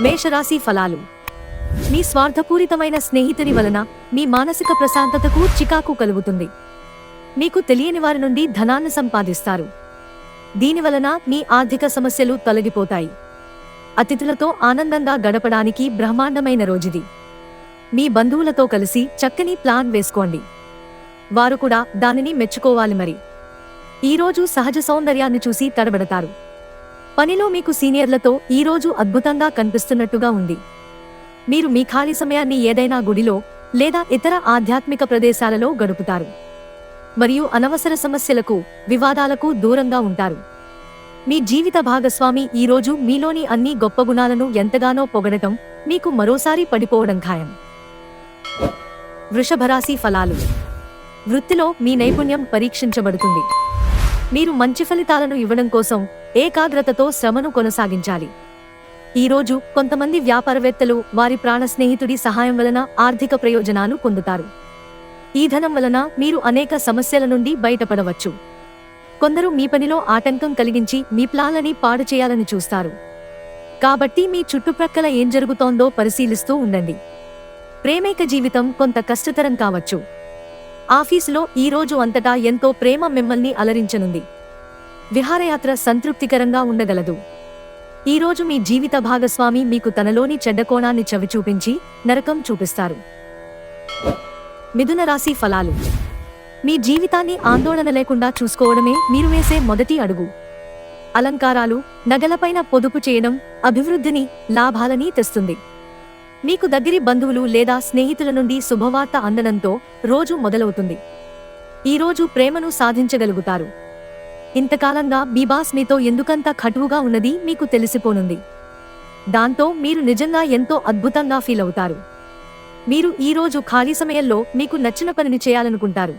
మేషరాశి ఫలాలు. మీ స్వార్థపూరితమైన స్నేహితుని వలన మీ మానసిక ప్రశాంతతకు చికాకు కలుగుతుంది. మీకు తెలియని వారి నుండి ధనాన్ని సంపాదిస్తారు. దీనివలన మీ ఆర్థిక సమస్యలు తొలగిపోతాయి. అతిథులతో ఆనందంగా గడపడానికి బ్రహ్మాండమైన రోజుది. మీ బంధువులతో కలిసి చక్కని ప్లాన్ వేసుకోండి. వారు కూడా దానిని మెచ్చుకోవాలి. మరి ఈరోజు సహజ సౌందర్యాన్ని చూసి తడబడతారు. పనిలో మీకు సీనియర్లతో ఈరోజు అద్భుతంగా కనిపిస్తున్నట్టుగా ఉంది. మీరు మీ ఖాళీ సమయాన్ని ఏదైనా గుడిలో లేదా ఇతర ఆధ్యాత్మిక ప్రదేశాలలో గడుపుతారు. మరియు అనవసర సమస్యలకు, వివాదాలకు దూరంగా ఉంటారు. మీ జీవిత భాగస్వామి ఈరోజు మీలోని అన్ని గొప్ప గుణాలను ఎంతగానో పొగడటం మీకు మరోసారి పడిపోవడం ఖాయం. వృషభరాశి ఫలాలు. వృత్తిలో మీ నైపుణ్యం పరీక్షించబడుతుంది. మీరు మంచి ఫలితాలను ఇవ్వడం కోసం ఏకాగ్రతతో శ్రమను కొనసాగించాలి. ఈరోజు కొంతమంది వ్యాపారవేత్తలు వారి ప్రాణ స్నేహితుడి సహాయం వలన ఆర్థిక ప్రయోజనాలు పొందుతారు. ఈ ధనం వలన మీరు అనేక సమస్యల నుండి బయటపడవచ్చు. కొందరు మీ పనిలో ఆటంకం కలిగించి మీ ప్లాన్లని పాడు చేయాలని చూస్తారు. కాబట్టి మీ చుట్టుప్రక్కల ఏం జరుగుతోందో పరిశీలిస్తూ ఉండండి. ప్రేమైక జీవితం కొంత కష్టతరం కావచ్చు. ఆఫీసులో ఈరోజు అంతటా ఎంతో ప్రేమ మిమ్మల్ని అలరించనుంది. విహారయాత్ర సంతృప్తికరంగా ఉండగలదు. ఈరోజు మీ జీవిత భాగస్వామి మీకు తనలోని చెడ్డ కోణాన్ని చవిచూపించి నరకం చూపిస్తారు. మిథున రాశి ఫలాలు. మీ జీవితాన్ని ఆందోళన లేకుండా చూసుకోవడమే మీరు వేసే మొదటి అడుగు. అలంకారాలు, నగలపైన పొదుపు చేయడం అభివృద్ధిని, లాభాలని తెస్తుంది. మీకు దగ్గరి బంధువులు లేదా స్నేహితుల నుండి శుభవార్త అందడంతో రోజు మొదలవుతుంది. ఈరోజు ప్రేమను సాధించగలుగుతారు. ఇంతకాలంగా మీ బాస్ మీతో ఎందుకంత కటువుగా ఉన్నది మీకు తెలిసిపోనుంది. దాంతో మీరు నిజంగా ఎంతో అద్భుతంగా ఫీల్ అవుతారు. మీరు ఈరోజు ఖాళీ సమయంలో మీకు నచ్చిన పనిని చేయాలనుకుంటారు.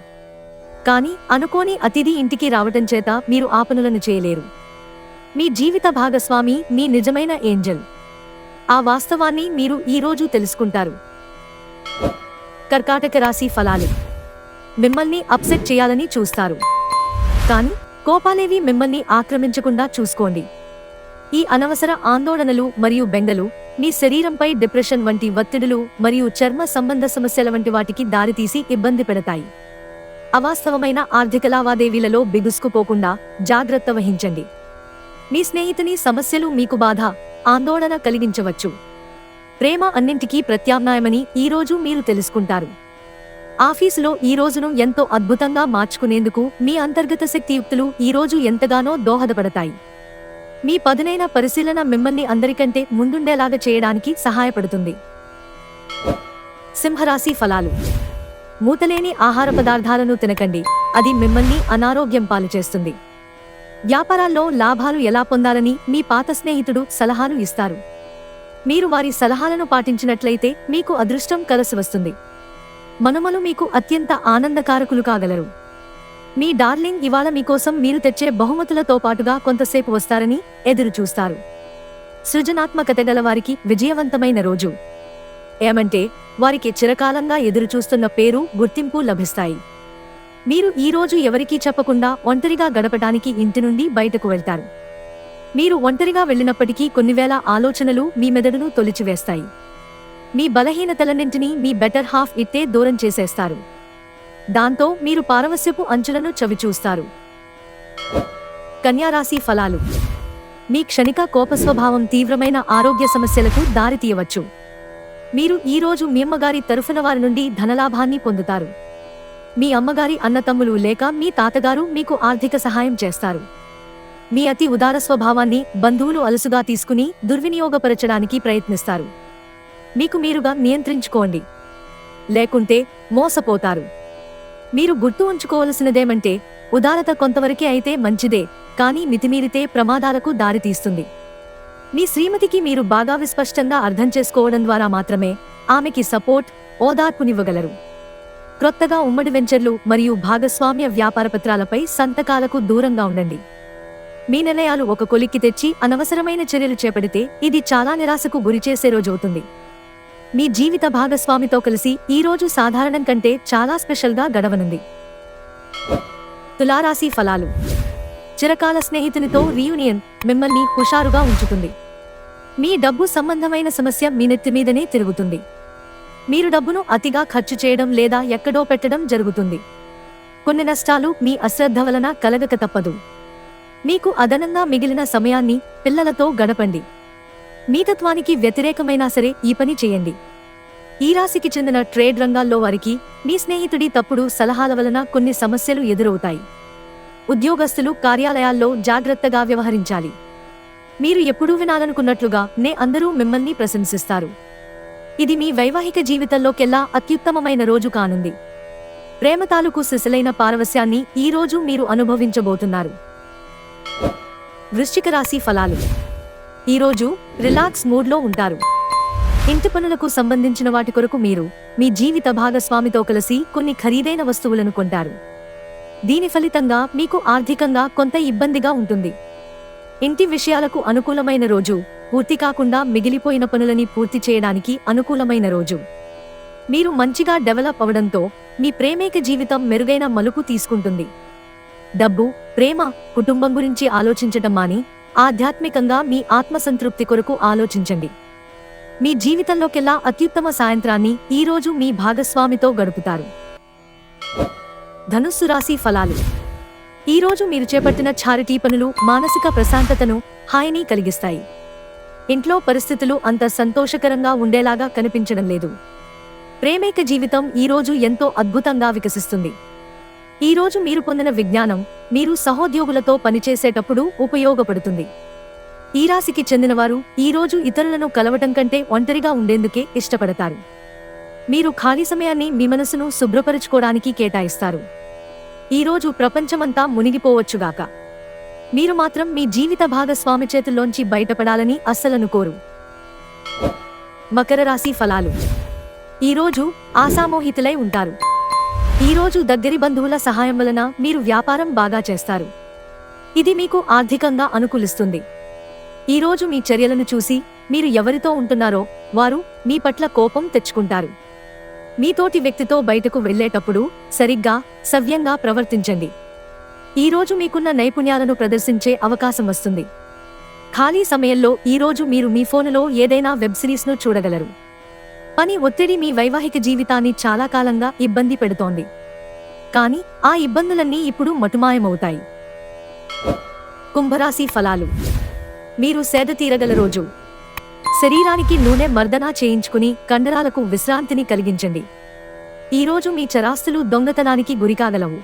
కానీ అనుకోని అతిథి ఇంటికి రావటం చేత మీరు ఆ పనులను చేయలేరు. మీ జీవిత భాగస్వామి మీ నిజమైన ఏంజల్. ఆ వాస్తవాన్ని మీరు ఈరోజు తెలుసుకుంటారు. కర్కాటక రాశి ఫలాలు. మిమ్మల్ని అప్సెట్ చేయాలని చూస్తారు. కానీ కోపాలేవి మిమ్మల్ని ఆక్రమించకుండా చూసుకోండి. ఈ అనవసర ఆందోళనలు మరియు బెంగలు మీ శరీరంపై డిప్రెషన్ వంటి ఒత్తిడులు మరియు చర్మ సంబంధ సమస్యల వంటి వాటికి దారితీసి ఇబ్బంది పెడతాయి. అవాస్తవమైన ఆర్థిక లావాదేవీలలో బిగుసుకుపోకుండా జాగ్రత్త వహించండి. మీ స్నేహితుని సమస్యలు మీకు బాధ, ఆందోళన కలిగించవచ్చు. ప్రేమ అన్నింటికీ ప్రత్యామ్నాయమని ఈరోజు మీరు తెలుసుకుంటారు. ఆఫీసులో ఈ రోజును ఎంతో అద్భుతంగా మార్చుకునేందుకు మీ అంతర్గత శక్తియుక్తులు ఈరోజు ఎంతగానో దోహదపడతాయి. మీ పదునైన పరిశీలన మిమ్మల్ని అందరికంటే ముందుండేలాగా చేయడానికి సహాయపడుతుంది. సింహరాశి ఫలాలు. మూతలేని ఆహార పదార్థాలను తినకండి, అది మిమ్మల్ని అనారోగ్యం పాలు చేస్తుంది. వ్యాపారాల్లో లాభాలు ఎలా పొందాలని మీ పాత స్నేహితుడు సలహాలు ఇస్తారు. మీరు వారి సలహాలను పాటించినట్లయితే మీకు అదృష్టం కలిసి వస్తుంది. మనుమలు మీకు అత్యంత ఆనందకారకులు కాగలరు. మీ డార్లింగ్ ఇవాళ మీకోసం మీరు తెచ్చే బహుమతులతో పాటుగా కొంతసేపు వస్తారని ఎదురు చూస్తారు. సృజనాత్మకత గల వారికి విజయవంతమైన రోజు. ఏమంటే వారికి చిరకాలంగా ఎదురుచూస్తున్న పేరు, గుర్తింపు లభిస్తాయి. మీరు ఈరోజు ఎవరికీ చెప్పకుండా ఒంటరిగా గడపడానికి ఇంటి నుండి బయటకు వెళ్తారు. మీరు ఒంటరిగా వెళ్ళినప్పటికీ కొన్ని వేల ఆలోచనలు మీ మెదడును తొలిచివేస్తాయి. మీ బలహీనతలన్నింటినీ మీ బెటర్ హాఫ్ ఇట్టే దూరం చేసేస్తారు. దాంతో మీరు పారవస్యపు అంచులను చవిచూస్తారు. కన్యారాశి ఫలాలు. మీ క్షణిక కోపస్వభావం తీవ్రమైన ఆరోగ్య సమస్యలకు దారితీయవచ్చు. మీరు ఈరోజు మీ అమ్మగారి తరఫున వారి నుండి ధనలాభాన్ని పొందుతారు. మీ అమ్మగారి అన్నతమ్ములు లేక మీ తాతగారు మీకు ఆర్థిక సహాయం చేస్తారు. మీ అతి ఉదార స్వభావాన్ని బంధువులు అలసుగా తీసుకుని దుర్వినియోగపరచడానికి ప్రయత్నిస్తారు. మీకు మీరుగా నియంత్రించుకోండి, లేకుంటే మోసపోతారు. మీరు గుర్తు ఉంచుకోవలసినదేమంటే ఉదారత కొంతవరకే అయితే మంచిదే, కానీ మితిమీరితే ప్రమాదాలకు దారితీస్తుంది. మీ శ్రీమతికి మీరు బాగా విస్పష్టంగా అర్థం చేసుకోవడం ద్వారా మాత్రమే ఆమెకి సపోర్ట్, ఓదార్పునివ్వగలరు. క్రొత్తగా ఉమ్మడి వెంచర్లు మరియు భాగస్వామ్య వ్యాపార పత్రాలపై సంతకాలకు దూరంగా ఉండండి. మీ నిర్ణయాలు ఒక కొలిక్కి తెచ్చి అనవసరమైన చర్యలు చేపడితే ఇది చాలా నిరాశకు గురిచేసే రోజవుతుంది. మీ జీవిత భాగస్వామితో కలిసి ఈ రోజు సాధారణం కంటే చాలా స్పెషల్గా గడవనుంది. తులారాశి ఫలాలు. చిరకాల స్నేహితునితో రీయూనియన్ మిమ్మల్ని హుషారుగా ఉంచుతుంది. మీ డబ్బు సంబంధమైన సమస్య మీ నెత్తి మీదనే తిరుగుతుంది. మీరు డబ్బును అతిగా ఖర్చు చేయడం లేదా ఎక్కడో పెట్టడం జరుగుతుంది. కొన్ని నష్టాలు మీ అశ్రద్ధ వలన కలగక తప్పదు. మీకు అదనంగా మిగిలిన సమయాన్ని పిల్లలతో గడపండి. మీ తత్వానికి వ్యతిరేకమైనా సరే ఈ పని చేయండి. ఈ రాశికి చెందిన ట్రేడ్ రంగాల్లో వారికి మీ స్నేహితుడి తప్పుడు సలహాల వలన కొన్ని సమస్యలు ఎదురవుతాయి. ఉద్యోగస్తులు కార్యాలయాల్లో జాగ్రత్తగా వ్యవహరించాలి. మీరు ఎప్పుడూ వినాలనుకున్నట్లుగా అందరూ మిమ్మల్ని ప్రశంసిస్తారు. ఇది మీ వైవాహిక జీవితంలోకెల్లా అత్యుత్తమమైన రోజు కానుంది. ప్రేమ తాలూకు సిసలైన పారవస్యాన్ని ఈ రోజు మీరు అనుభవించబోతున్నారు. వృశ్చిక రాశి ఫలాలు. ఈరోజు రిలాక్స్ మూడ్లో ఉంటారు. ఇంటి పనులకు సంబంధించిన వాటి కొరకు మీరు మీ జీవిత భాగస్వామితో కలిసి కొన్ని ఖరీదైన వస్తువులను కొంటారు. దీని ఫలితంగా మీకు ఆర్థికంగా కొంత ఇబ్బందిగా ఉంటుంది. ఇంటి విషయాలకు అనుకూలమైన రోజు, పూర్తి కాకుండా మిగిలిపోయిన పనులని పూర్తి చేయడానికి అనుకూలమైన రోజు. మీరు మంచిగా డెవలప్ అవడంతో మీ ప్రేమేక జీవితం మెరుగైన మలుపు తీసుకుంటుంది. డబ్బు, ప్రేమ, కుటుంబం గురించి ఆలోచించటం మాని ఆధ్యాత్మికంగా మీ ఆత్మసంతృప్తి కొరకు ఆలోచించండి. మీ జీవితంలోకెల్లా అత్యుత్తమ సాయంత్రాన్ని ఈరోజు మీ భాగస్వామితో గడుపుతారు. ధనుస్సు రాశి ఫలాలు. ఈరోజు మీరు చేపట్టిన చారిటీ పనులు మానసిక ప్రశాంతతను, హాయిని కలిగిస్తాయి. ఇంట్లో పరిస్థితులు అంత సంతోషకరంగా ఉండేలాగా కనిపించడం లేదు. ప్రేమేక జీవితం ఈరోజు ఎంతో అద్భుతంగా వికసిస్తుంది. ఈరోజు మీరు పొందిన విజ్ఞానం మీరు సహోద్యోగులతో పనిచేసేటప్పుడు ఉపయోగపడుతుంది. ఈ రాశికి చెందినవారు ఈరోజు ఇతరులను కలవటం కంటే ఒంటరిగా ఉండేందుకే ఇష్టపడతారు. మీరు ఖాళీ సమయాన్ని మీ మనసును శుభ్రపరుచుకోవడానికి కేటాయిస్తారు. ఈరోజు ప్రపంచమంతా మునిగిపోవచ్చుగాక, మీరు మాత్రం మీ జీవిత భాగస్వామి చేతుల్లోంచి బయటపడాలని అస్సలనుకోరు. మకర రాశి ఫలాలు. ఈరోజు ఆశామోహితులై ఉంటారు. ఈరోజు దగ్గరి బంధువుల సహాయం వలన మీరు వ్యాపారం బాగా చేస్తారు. ఇది మీకు ఆర్థికంగా అనుకూలిస్తుంది. ఈరోజు మీ చర్యలను చూసి మీరు ఎవరితో ఉంటున్నారో వారు మీ పట్ల కోపం తెచ్చుకుంటారు. మీతోటి వ్యక్తితో బయటకు వెళ్లేటప్పుడు సరిగ్గా, సవ్యంగా ప్రవర్తించండి. ఈరోజు మీకున్న నైపుణ్యాలను ప్రదర్శించే అవకాశం వస్తుంది. ఖాళీ సమయంలో ఈరోజు మీరు మీ ఫోనులో ఏదైనా వెబ్ సిరీస్ను చూడగలరు. పని ఒత్తిడి మీ వైవాహిక జీవితాన్ని చాలా కాలంగా ఇబ్బంది పెడుతోంది. కానీ ఆ ఇబ్బందులన్నీ ఇప్పుడు మటుమాయమవుతాయి. కుంభరాశి ఫలాలు. మీరు సేద తీరగల రోజు. శరీరానికి నూనె మర్దనా చేయించుకుని కండరాలకు విశ్రాంతిని కలిగించండి. ఈరోజు మీ చరాస్తులు దొంగతనానికి గురికాగలవు.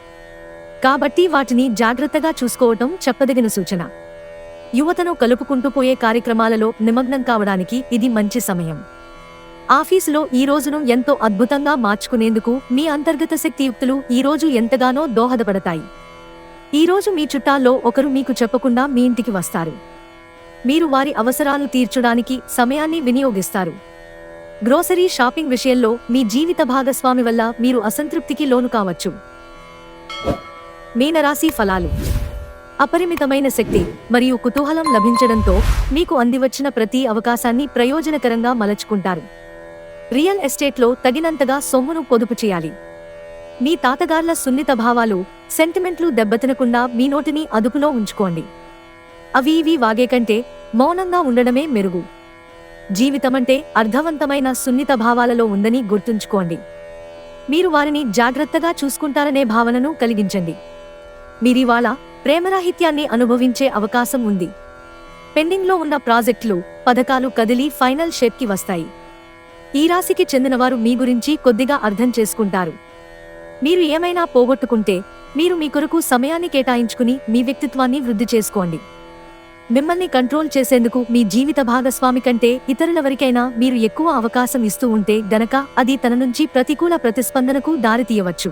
కాబట్టి వాటిని జాగ్రత్తగా చూసుకోవటం చెప్పదగిన సూచన. యువతను కలుపుకుంటూ పోయే కార్యక్రమాలలో నిమగ్నం కావడానికి ఇది మంచి సమయం. ఆఫీసులో ఈ రోజును ఎంతో అద్భుతంగా మార్చుకునేందుకు మీ అంతర్గత శక్తియుక్తులు ఈరోజు ఎంతగానో దోహదపడతాయి. ఈరోజు మీ చుట్టాల్లో ఒకరు మీకు చెప్పకుండా మీ ఇంటికి వస్తారు. మీరు వారి అవసరాలు తీర్చడానికి సమయాన్ని వినియోగిస్తారు. గ్రోసరీ షాపింగ్ విషయంలో మీ జీవిత భాగస్వామి వల్ల మీరు అసంతృప్తికి లోను కావచ్చు. మీనరాశి ఫలాలు. అపరిమితమైన శక్తి మరియు కుతూహలం లభించడంతో మీకు అందివచ్చిన ప్రతి అవకాశాన్ని ప్రయోజనకరంగా మలచుకుంటారు. రియల్ ఎస్టేట్లో తగినంతగా సొమ్మును పొదుపు చేయాలి. మీ తాతగార్ల సున్నిత భావాలు, సెంటిమెంట్లు దెబ్బతినకుండా మీ నోటిని అదుపులో ఉంచుకోండి. అవి ఇవి వాగే కంటే మౌనంగా ఉండడమే మెరుగు. జీవితమంటే అర్థవంతమైన సున్నిత భావాలలో ఉందని గుర్తుంచుకోండి. మీరు వారిని జాగ్రత్తగా చూసుకుంటారనే భావనను కలిగించండి. మీరివాళ ప్రేమరాహిత్యాన్ని అనుభవించే అవకాశం ఉంది. పెండింగ్లో ఉన్న ప్రాజెక్టులు, పథకాలు కదిలి ఫైనల్ షేప్కి వస్తాయి. ఈ రాశికి చెందినవారు మీ గురించి కొద్దిగా అర్థం చేసుకుంటారు. మీరు ఏమైనా పోగొట్టుకుంటే మీరు మీ కొరకు సమయాన్ని కేటాయించుకుని మీ వ్యక్తిత్వాన్ని వృద్ధి చేసుకోండి. మిమ్మల్ని కంట్రోల్ చేసేందుకు మీ జీవిత భాగస్వామి కంటే ఇతరులెవరికైనా మీరు ఎక్కువ అవకాశం ఇస్తూ ఉంటే గనక అది తన నుంచి ప్రతికూల ప్రతిస్పందనకు దారితీయవచ్చు.